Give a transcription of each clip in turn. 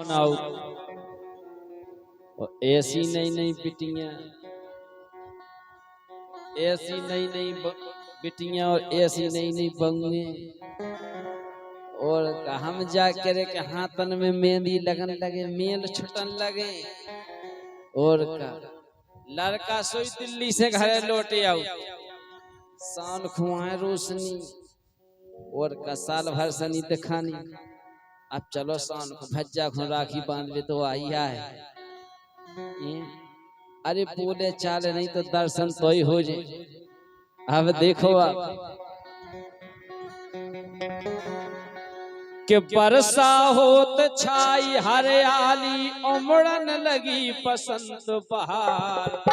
बनाओ और ऐसी नई नई बिटियां, ऐसी नई नई बिटियां और ऐसी नई नई बंगे और हम जाकर के हाथन में मेहंदी लगन लगे, मेल छुटन लगे और का लड़का सोई दिल्ली से घरे लौटे आओ, शान खुआए रोशनी और का साल भर सनी दिखानी। अब चलो शान को भज्जा को राखी बांध ले तो आई है। अरे बोले चाले नहीं तो दर्शन तो ही हो जाए। अब देखो आप कि बरसा होत छाई हरियाली, उमड़न लगी बसंत बहार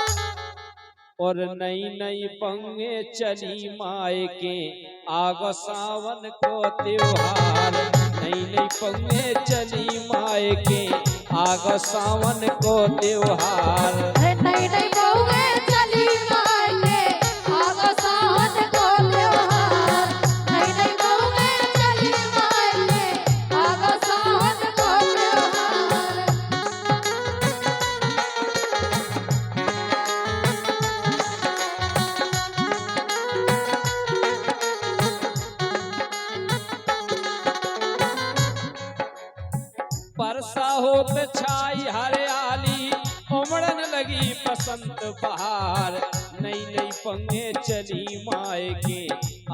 और नई नई पंगे चली मायके आगो सावन को त्योहार। नई नई पंगे चली मायके आगो सावन को त्योहार। नई नई पंगे चली मायके आगो सावन को त्योहार। नई नई पंगे चली मायके आगो सावन को त्योहार। बरसा होत छाई हरियाली, उमड़न लगी बसंत बहार। नई नई पंगे चली मायके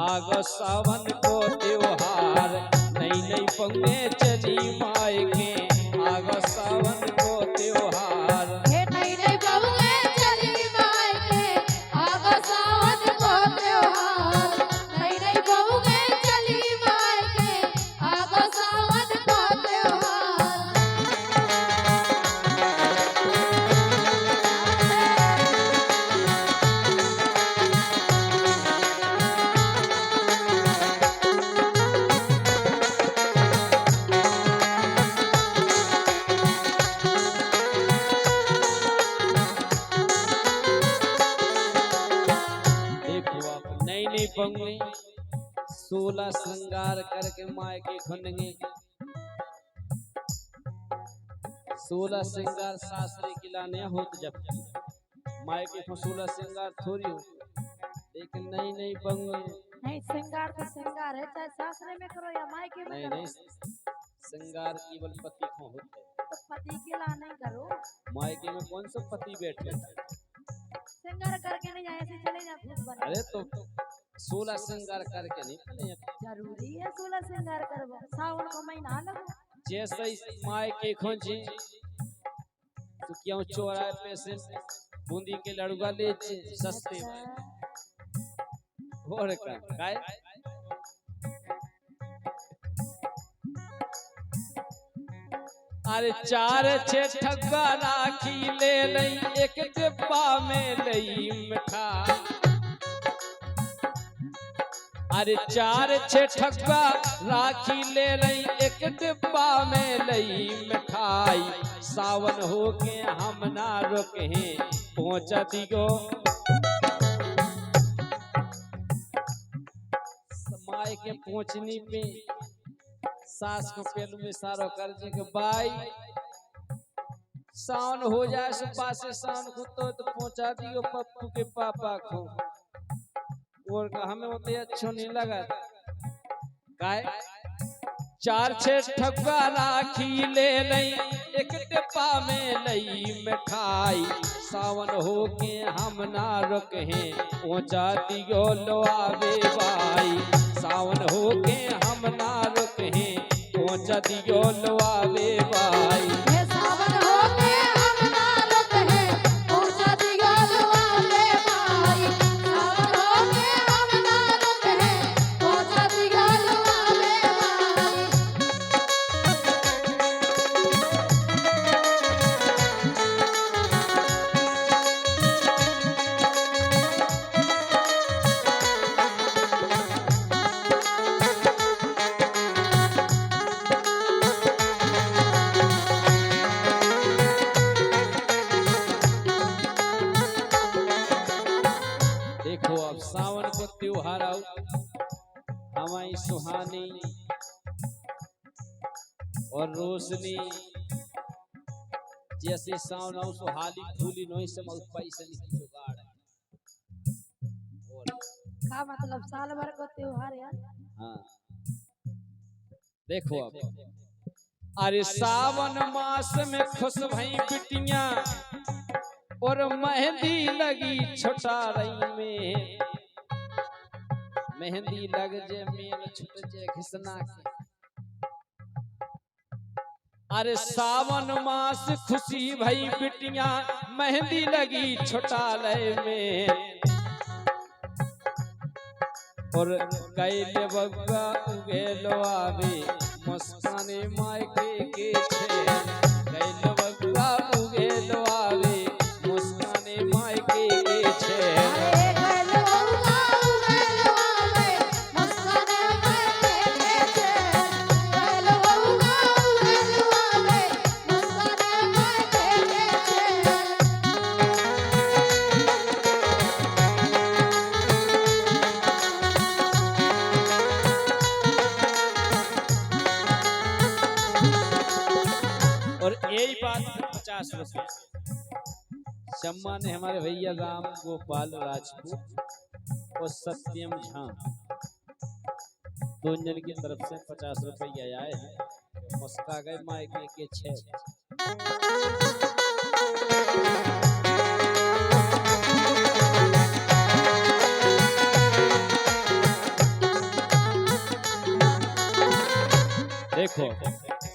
आगो सावन को त्योहार। नई नई पंगे चली मायके आगो सावन को त्योहार। नई नई पंगे चली मायके आगो सावन को त्योहार। नई नई पंगे चली मायके आगो सावन को त्योहार। नई नई पंगे 16 श्रृंगार करके मायके खुनेंगे। 16 श्रृंगार शास्त्री खिलाने होत जब मायके को 16 श्रृंगार थोड़ी हो, लेकिन नई नई पंगे नहीं श्रृंगार तो श्रृंगार है, चाहे सासरे में करो या मायके में करो। नहीं श्रृंगार केवल पति को होता है, तो पति के ला नहीं करो। मायके में कौन सा पति बैठे श्रृंगार करके नहीं जाए, ऐसे चले जा भूत बन। अरे तो 16 श्रृंगार करके नहीं चले। जरूरी है 16 श्रृंगार करबो, सावन को महीना लगो। जैसे मायके खोजी तो क्यों चौराहे पे से बूंदी के लड़ुआ ले सस्ते में और का काय अरे 4-6 ठग्गा राखी ले लई, एक डिब्बा में लई मिठाई। अरे 4-6 ठग्गा राखी ले लई, एक डिब्बा में लई मिठाई। सावन हो के हम ना रुके पहुंचा दियो माय के पहुंचनी पे सास को पहलू में सारो कर जी के भाई सावन हो जाए सुबह से शाम को तो पहुंचा दियो पप्पू के पापा को। और हमें होते अच्छो नहीं लगा काय 4-6 ठग्गा राखी ले लई, एक डिब्बा में लई मिठाई। सावन हो के हम ना रुके पहुंचा दियो लोआवे भाई। सावन हो के हम ना रुके पहुंचा दियो लोआवे भाई। सावन हो के हम ना रुके पहुंचा दियो लोआवे भाई। सावन हो के हम ना रुके पहुंचा दियो लोआवे भाई। देखो अब सावन को त्योहार आओ, हमारी सुहानी और रोशनी जैसे सावन औ सुहाली फूली नोई से मौत पैसे नहीं जुगाड़ है। बोल का मतलब साल भर का त्योहार यार। हाँ देखो अब अरे सावन मास में खुश भई बिटियां और मेहंदी लगी छोटा रही में मेहंदी लग जे मेल छुट जे घिसना के। अरे सावन मास खुशी भई बिटियां मेहंदी लगी छोटा लय में और कैले बग्गा उगेलो आवे मुस्काने मायके के छे कैले बग्गा उगेलो आवे मुस्काने मायके के छे। अरे गलवा आवे मुस्काने मायके के छे गलवा आवे मुस्काने मायके के छे। और यही बात 50 रुपये सम्मान ने हमारे भैया राम गोपाल राजपूत और सत्यम झा दोनों जन की तरफ से 50 रुपये आए हैं। मुस्का गए मायके के 6। देखो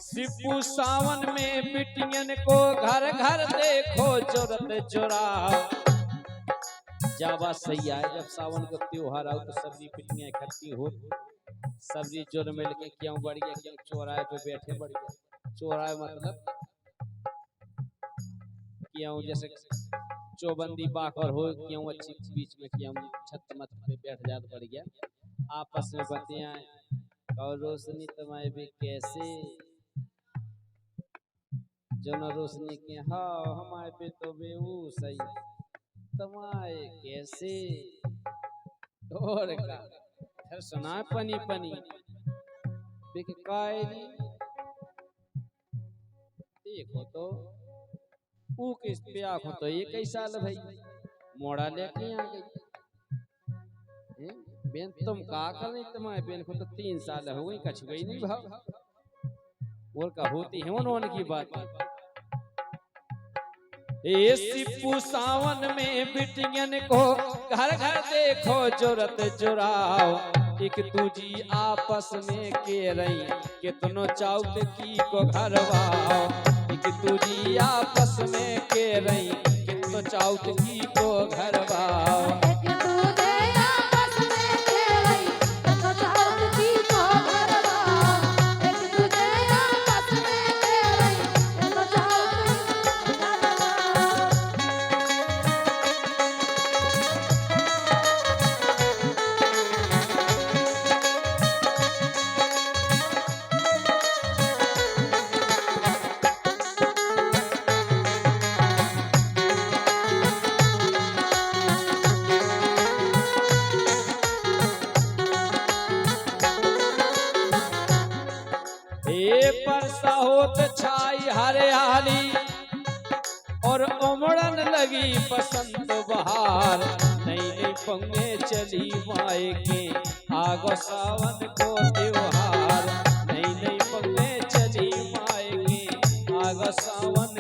सिप्पू सावन में बिटियन को घर घर देखो जोरत जोरा जावा सही आए। जब सावन को त्योहार आओ तो सब्जी पिटियां इकट्ठी हो सब्जी जोर मिल के क्यों बढ़ गया क्यों चौराहे पे बैठे बढ़ गया। चौराहे मतलब क्यों जैसे चौबंदी बाकर हो क्यों अच्छी बीच में क्यों छत मत पे बैठ जात बढ़ गया। आपस में बतियाएं और रोशनी तुम्हारे भी कैसे जो न रोशनी के हाँ हमारे पे तो बेऊ सही तुम्हारे कैसे और का फिर सुना पनी पनी बिकायरी देखो तो ऊ किस पे आँखों तो ये कैसा ल भाई मोड़ा लेके आ गई बेन तुम का कर नहीं तुम्हारे बेन को तो 3 साल हो गई कछ गई नहीं भाव और का होती है उन की बात। ए सिप्पू सावन में बिटियन को घर घर देखो जोरत जोराओ एक दूजी आपस में के रही कितनो चाउत की को घरवाओ एक दूजी आपस में के रही कितनो चाउत की को घरवाओ। परसा होत छाई हरियाली और उमड़न लगी बसंत बहार नई नई पंगे चली मायके आगो सावन को त्योहार नई नई पंगे चली मायके आगो सावन